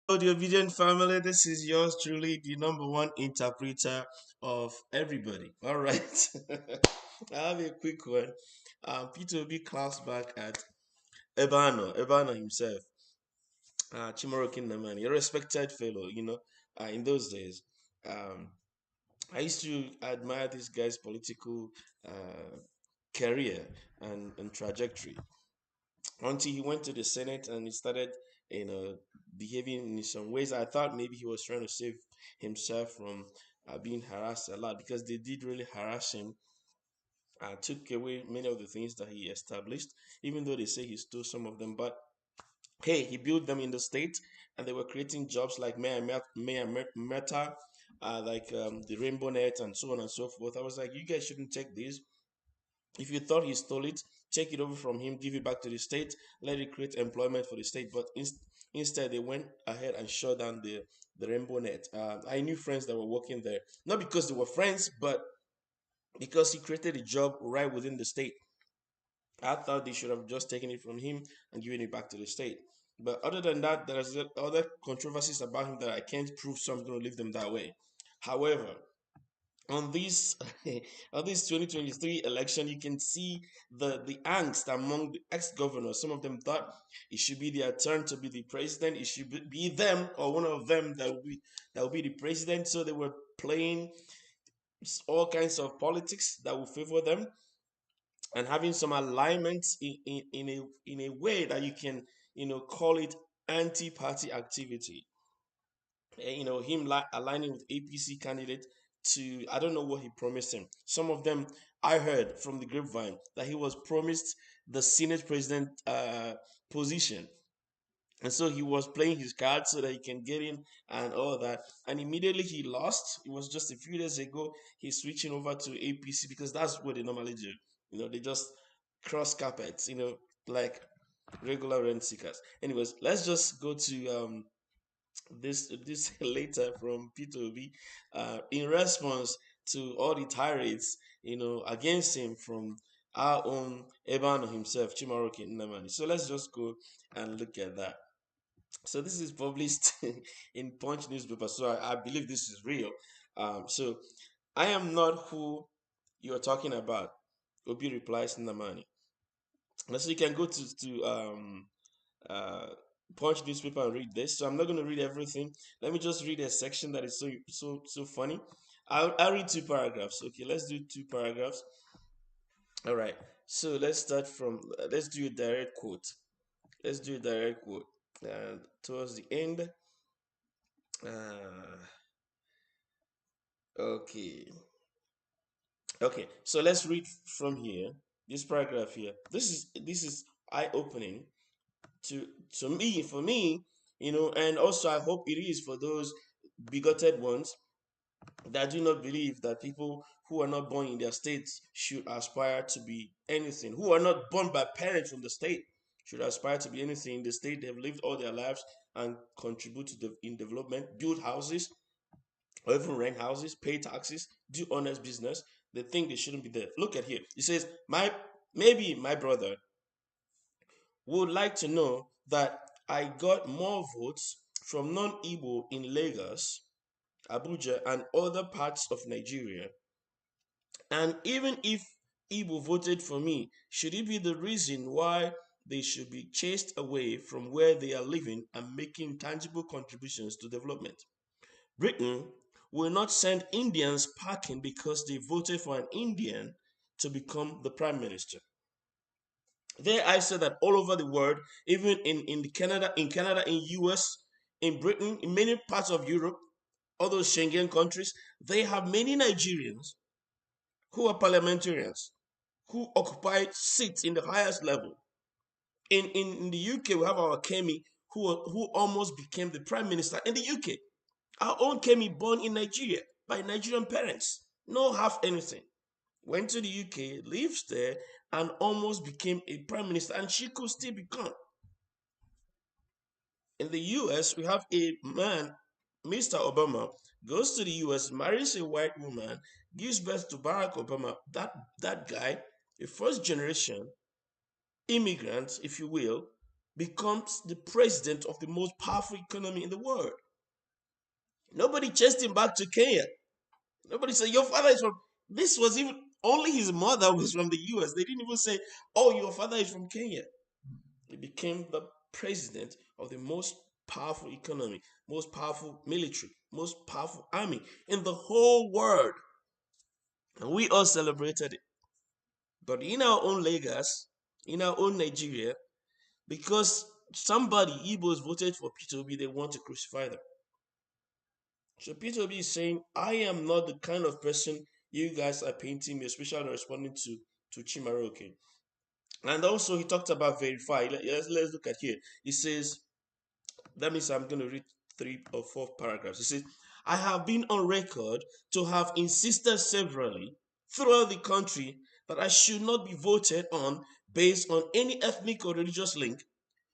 Hello, the obedient family. This is yours truly, the number one interpreter of everybody. All right. I have a quick one. Peter Obi Claps Back at Ebeano himself, Chimaroke Nnamani, a respected fellow, in those days. Um, I used to admire this guy's political career and trajectory until he went to the Senate and he started, behaving in some ways. I thought maybe he was trying to save himself from being harassed a lot because they did really harass him. Took away many of the things that he established, even though they say he stole some of them. But hey, he built them in the state, and they were creating jobs like Mayor Meta, the Rainbow Net, and so on and so forth. I was like, you guys shouldn't take this. If you thought he stole it, take it over from him, give it back to the state, let it create employment for the state. But instead, they went ahead and shut down the Rainbow Net. I knew friends that were working there, not because they were friends, but because he created a job right within the state. I thought they should have just taken it from him and given it back to the state. But other than that, there's other controversies about him that I can't prove, so I'm going to leave them that way. However, on this on this 2023 election, you can see the angst among the ex-governors. Some of them thought it should be their turn to be the president. It should be them or one of them that will be the president. So they were playing all kinds of politics that will favor them and having some alignments in a way that you can call it anti-party activity. Him aligning with APC candidate to, I don't know what he promised him. Some of them I heard from the grapevine that he was promised the Senate president position. And so he was playing his cards so that he can get in and all that. And immediately he lost. It was just a few days ago. He's switching over to APC because that's what they normally do. They just cross carpets, like regular rent seekers. Anyways, let's just go to this later from P2B in response to all the tirades against him from our own Ebeano himself, Chimaroke Nnamani. So let's just go and look at that. So this is published in Punch newspaper, so I believe this is real. So I am not who you're talking about. Obi replies Nnamani. And so you can go to uh, Punch newspaper and read this. So I'm not going to read everything. Let me just read a section that is so funny. I'll read two paragraphs. Okay, let's do two paragraphs. All right. So let's start from. Let's do a direct quote. Let's do a direct quote. And towards the end. Uh, okay. Okay. So let's read from here. This paragraph here. This is eye opening to me, for me, and also I hope it is for those bigoted ones that do not believe that people who are not born in their states should aspire to be anything, who are not born by parents from the state should aspire to be anything in the state they've lived all their lives and contribute to in development, build houses, or even rent houses, pay taxes, do honest business. They think they shouldn't be there. Look at here. It says, maybe my brother would like to know that I got more votes from non-Igbo in Lagos, Abuja, and other parts of Nigeria. And even if Igbo voted for me, should it be the reason why they should be chased away from where they are living and making tangible contributions to development? Britain will not send Indians packing because they voted for an Indian to become the prime minister. There I said that all over the world, even in Canada, in US, in Britain, in many parts of Europe, all those Schengen countries, they have many Nigerians who are parliamentarians, who occupy seats in the highest level. In the UK, we have our Kemi, who almost became the prime minister in the UK. Our own Kemi, born in Nigeria by Nigerian parents, no half anything. Went to the UK, lives there, and almost became a prime minister, and she could still become. In the US, we have a man, Mr. Obama, goes to the US, marries a white woman, gives birth to Barack Obama. That guy, a first generation immigrant, if you will, becomes the president of the most powerful economy in the world. Nobody chased him back to Kenya. Nobody said, your father is from, this was even, only his mother was from the US. They didn't even say, oh, your father is from Kenya. He became the president of the most powerful economy, most powerful military, most powerful army in the whole world. And we all celebrated it. But in our own Lagos, in our own Nigeria, because somebody, Igbos, voted for Peter Obi, they want to crucify them. So Peter Obi is saying, I am not the kind of person you guys are painting me, especially responding to Chimaroke. And also he talked about verify. Let's look at here. He says, that means I'm going to read 3 or 4 paragraphs. He says, I have been on record to have insisted severally throughout the country that I should not be voted on based on any ethnic or religious link,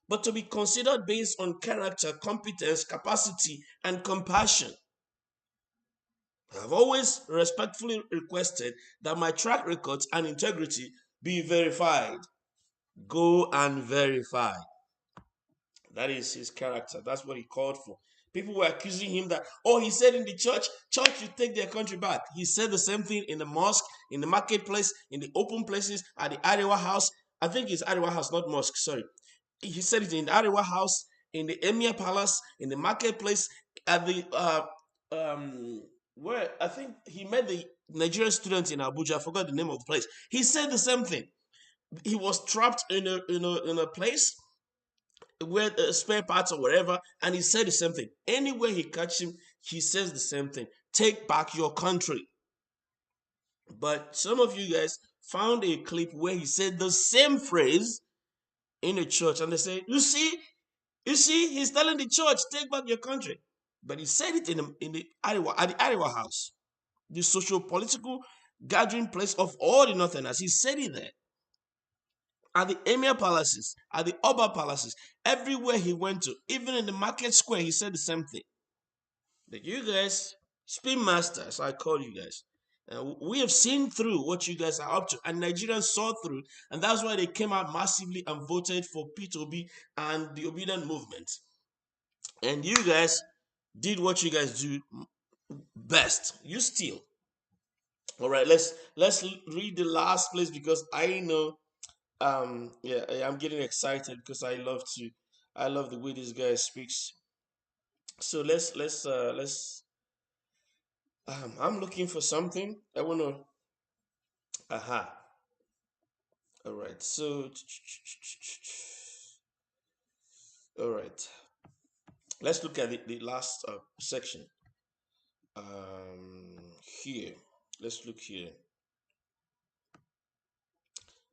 but to be considered based on character, competence, capacity, and compassion. I've always respectfully requested that my track records and integrity be verified. Go and verify. That is his character. That's what he called for. People were accusing him that, oh, he said in the church should take their country back. He said the same thing in the mosque, in the marketplace, in the open places, at the Arewa house. I think it's Arewa house, not mosque, sorry. He said it in the Arewa house, in the Emir Palace, in the marketplace, at the where I think he met the Nigerian students in Abuja. I forgot the name of the place. He said the same thing. He was trapped in a place where spare parts or whatever, and he said the same thing. Anywhere he catch him, he says the same thing. Take back your country. But some of you guys found a clip where he said the same phrase in a church, and they say, you see, he's telling the church, take back your country. But he said it in the Arewa, at the Arewa house, the socio-political gathering place of all the Northerners. He said it there. At the Emir palaces, at the Oba palaces, everywhere he went to, even in the market square, he said the same thing. That you guys, spin masters, I call you guys, we have seen through what you guys are up to, and Nigerians saw through, and that's why they came out massively and voted for Peter Obi and the obedient movement. And you guys did what you guys do best. You steal. All right, let's read the last place because I know yeah, I'm getting excited because I love the way this guy speaks. So let's I'm looking for something. I wanna aha. All right. So all right. Let's look at the last section. Here. Let's look here.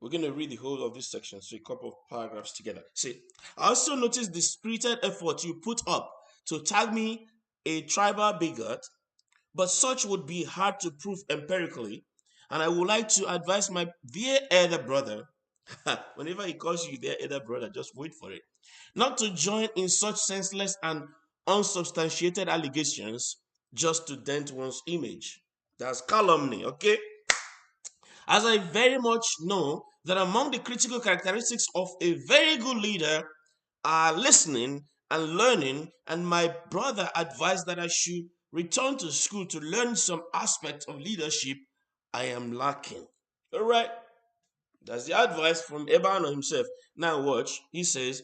We're going to read the whole of this section, so a couple of paragraphs together. See, I also noticed the spirited effort you put up to tag me a tribal bigot, but such would be hard to prove empirically, and I would like to advise my dear elder brother, whenever he calls you dear elder brother, just wait for it, not to join in such senseless and unsubstantiated allegations just to dent one's image. That's calumny, okay? As I very much know that among the critical characteristics of a very good leader are listening and learning, and my brother advised that I should return to school to learn some aspects of leadership I am lacking. All right, that's the advice from Ebeano himself. Now watch, he says,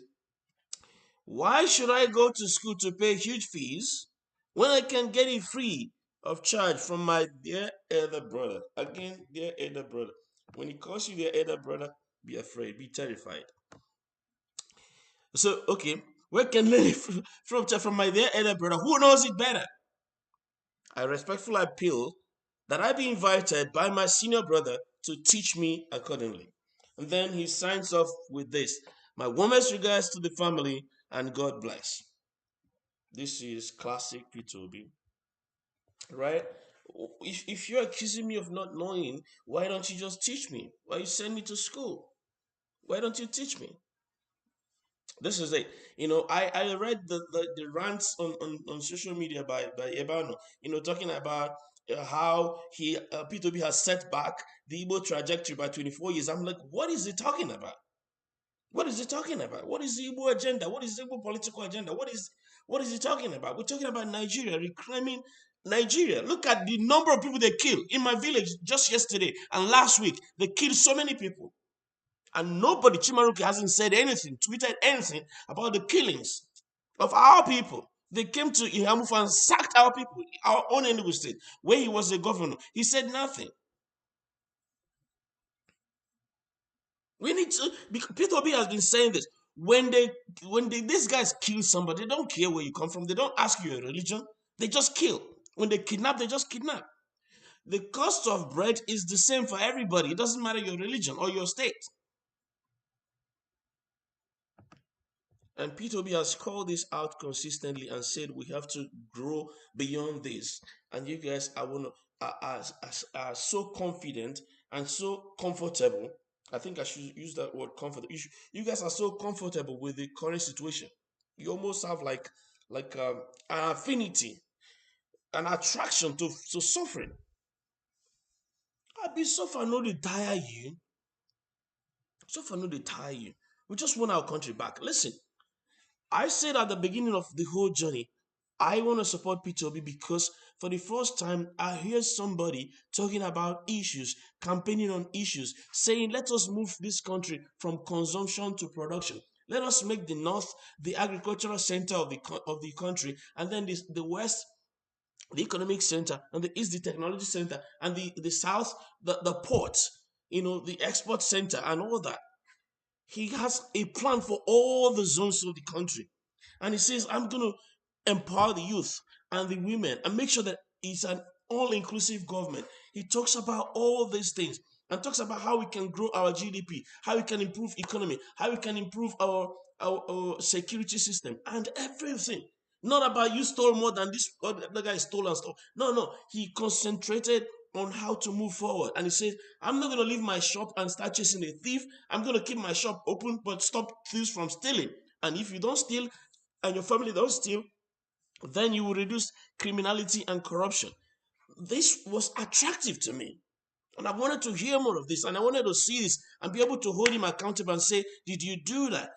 why should I go to school to pay huge fees when I can get it free of charge from my dear elder brother? Again, dear elder brother. When he calls you dear elder brother, be afraid, be terrified. So, okay, where can learn it from my dear elder brother who knows it better? I respectfully appeal that I be invited by my senior brother to teach me accordingly. And then he signs off with this: my warmest regards to the family and God bless. This is classic P2B, right? If you're accusing me of not knowing, why don't you just teach me? Why you send me to school? Why don't you teach me? This is it. I read the rants on social media by Ebeano, talking about how P2B has set back the Igbo trajectory by 24 years. I'm like, what is he talking about? What is he talking about? What is the Igbo agenda? What is the Igbo political agenda? What is he talking about? We're talking about Nigeria, reclaiming Nigeria. Look at the number of people they killed in my village just yesterday and last week. They killed so many people. And nobody, Chimaroke, hasn't said anything, tweeted anything about the killings of our people. They came to Ihamufu and sacked our people, our own Enugu State, where he was the governor. He said nothing. We need to, because Peter Obi has been saying this. When these guys kill somebody, they don't care where you come from. They don't ask you your religion. They just kill. When they kidnap, they just kidnap. The cost of bread is the same for everybody. It doesn't matter your religion or your state. And Peter Obi has called this out consistently and said we have to grow beyond this. And you guys are so confident and so comfortable. I think I should use that word, comfort. You guys are so comfortable with the current situation. You almost have an affinity, an attraction to suffering. I be suffer no dey tire you. Suffer no dey tire you. We just want our country back. Listen, I said at the beginning of the whole journey, I want to support Peter Obi because for the first time, I hear somebody talking about issues, campaigning on issues, saying, let us move this country from consumption to production. Let us make the North the agricultural center of the country, and then the West the economic center, and the East the technology center, and the South the port, the export center, and all that. He has a plan for all the zones of the country. And he says, I'm going to empower the youth and the women and make sure that it's an all-inclusive government. He talks about all these things and talks about how we can grow our GDP, how we can improve economy, how we can improve our security system and everything. Not about you stole more than this other guy stole and stuff. No. He concentrated on how to move forward. And he said, I'm not going to leave my shop and start chasing a thief. I'm going to keep my shop open, but stop thieves from stealing. And if you don't steal and your family don't steal, then you will reduce criminality and corruption. This was attractive to me. And I wanted to hear more of this. And I wanted to see this and be able to hold him accountable and say, did you do that?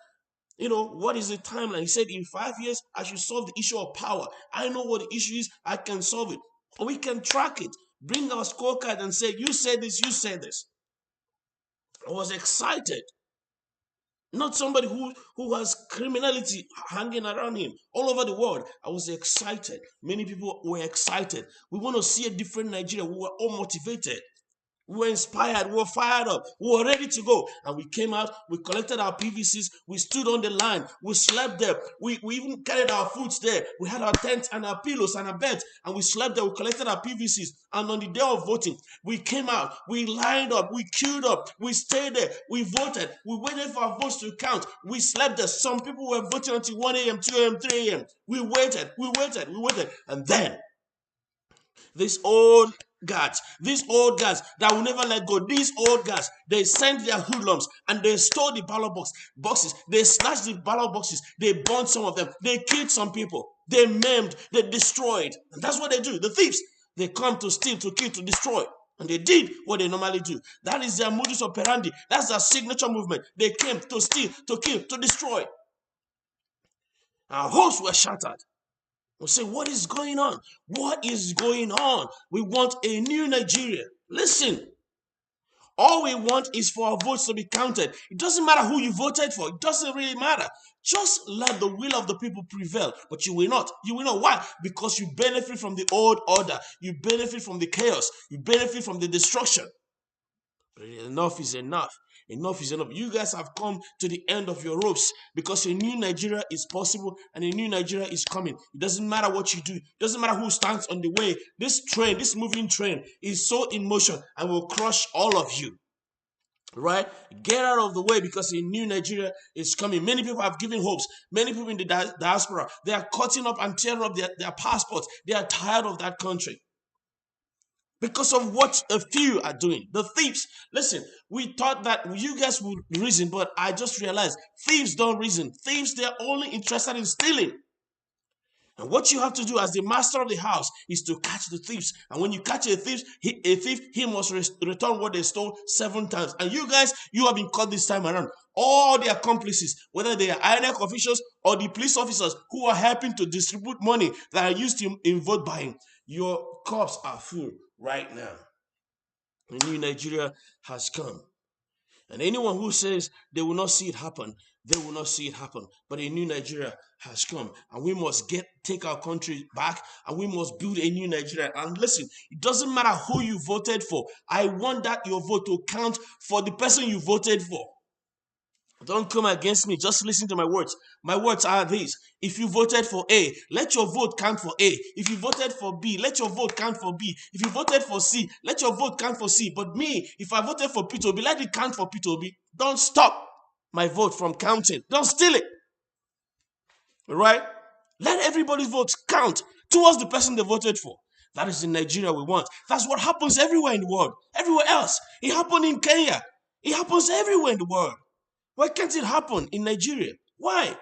What is the timeline? He said, in 5 years, I should solve the issue of power. I know what the issue is. I can solve it. Or we can track it. Bring our scorecard and say, you said this, you said this. I was excited. Not somebody who has criminality hanging around him all over the world. I was excited. Many people were excited. We want to see a different Nigeria. We were all motivated. We were inspired, we were fired up, we were ready to go. And we came out, we collected our PVCs, we stood on the line, we slept there, we even carried our foods there. We had our tents and our pillows and our beds, and we slept there, we collected our PVCs. And on the day of voting, we came out, we lined up, we queued up, we stayed there, we voted, we waited for our votes to count, we slept there. Some people were voting until 1 a.m., 2 a.m., 3 a.m. We waited, and then these old guards that will never let go, these old guards, they sent their hoodlums and they stole the ballot boxes. They snatched the ballot boxes. They burned some of them. They killed some people. They maimed. They destroyed. And that's what they do. The thieves, they come to steal, to kill, to destroy. And they did what they normally do. That is their modus operandi. That's their signature movement. They came to steal, to kill, to destroy. Our hopes were shattered. We'll say, what is going on? What is going on? We want a new Nigeria. Listen, all we want is for our votes to be counted. It doesn't matter who you voted for. It doesn't really matter. Just let the will of the people prevail. But you will not. You will not. Why? Because you benefit from the old order. You benefit from the chaos. You benefit from the destruction. But enough is enough. Enough is enough. You guys have come to the end of your ropes because a new Nigeria is possible and a new Nigeria is coming. It doesn't matter what you do. It doesn't matter who stands on the way. This train, this moving train is so in motion and will crush all of you. Right? Get out of the way because a new Nigeria is coming. Many people have given hopes. Many people in the diaspora, they are cutting up and tearing up their passports. They are tired of that country. Because of what a few are doing. The thieves. Listen, we thought that you guys would reason, but I just realized thieves don't reason. Thieves, they're only interested in stealing. And what you have to do as the master of the house is to catch the thieves. And when you catch a thief, he must return what they stole 7 times. And you guys, you have been caught this time around. All the accomplices, whether they are INEC officials or the police officers who are helping to distribute money that are used in vote buying, your cups are full right now. The new Nigeria has come. And anyone who says they will not see it happen, they will not see it happen. But a new Nigeria has come, and we must take our country back, and we must build a new Nigeria. And listen, it doesn't matter who you voted for. I want that your vote to count for the person you voted for. Don't come against me. Just listen to my words. My words are these. If you voted for A, let your vote count for A. If you voted for B, let your vote count for B. If you voted for C, let your vote count for C. But me, if I voted for P2B, let it count for P2B. Don't stop my vote from counting. Don't steal it. All right? Let everybody's votes count towards the person they voted for. That is the Nigeria we want. That's what happens everywhere in the world. Everywhere else. It happened in Kenya. It happens everywhere in the world. Why can't it happen in Nigeria? Why?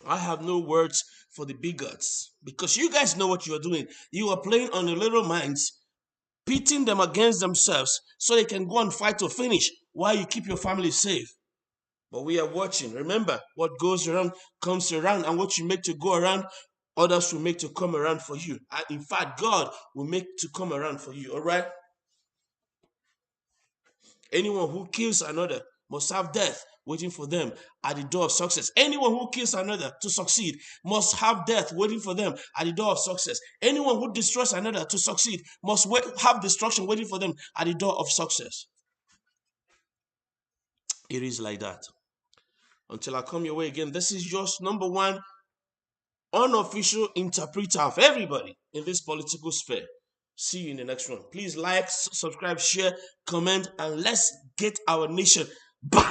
I have no words for the bigots because you guys know what you are doing. You are playing on the little minds, pitting them against themselves so they can go and fight to finish while you keep your family safe. But we are watching. Remember, what goes around comes around, and what you make to go around, others will make to come around for you. And in fact, God will make to come around for you. All right? Anyone who kills another must have death waiting for them at the door of success. Anyone who kills another to succeed must have death waiting for them at the door of success. Anyone who destroys another to succeed must have destruction waiting for them at the door of success. It is like that. Until I come your way again, this is just number one unofficial interpreter of everybody in this political sphere. See you in the next one. Please like, subscribe, share, comment, and let's get our nation back.